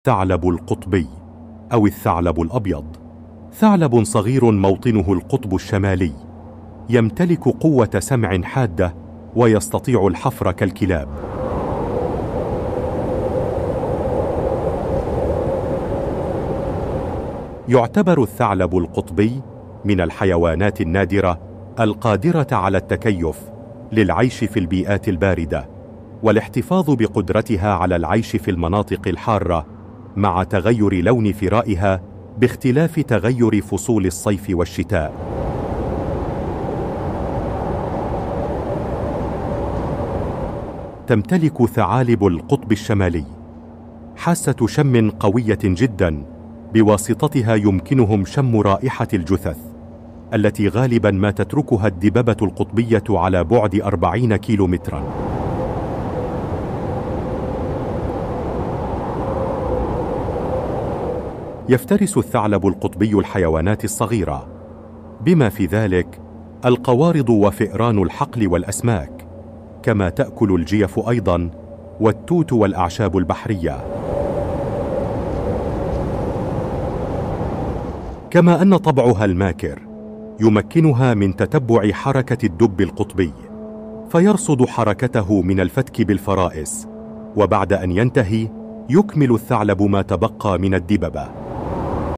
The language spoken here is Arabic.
الثعلب القطبي أو الثعلب الأبيض، ثعلب صغير موطنه القطب الشمالي، يمتلك قوة سمع حادة ويستطيع الحفر كالكلاب. يعتبر الثعلب القطبي من الحيوانات النادرة القادرة على التكيف للعيش في البيئات الباردة والاحتفاظ بقدرتها على العيش في المناطق الحارة مع تغير لون فرائها باختلاف تغير فصول الصيف والشتاء. تمتلك ثعالب القطب الشمالي حاسة شم قوية جدا، بواسطتها يمكنهم شم رائحة الجثث التي غالبا ما تتركها الدببة القطبية على بعد 40 كيلومترا. يفترس الثعلب القطبي الحيوانات الصغيرة بما في ذلك القوارض وفئران الحقل والأسماك، كما تأكل الجيف أيضا والتوت والأعشاب البحرية. كما أن طبعها الماكر يمكنها من تتبع حركة الدب القطبي، فيرصد حركته من الفتك بالفرائس، وبعد أن ينتهي يكمل الثعلب ما تبقى من الدببة.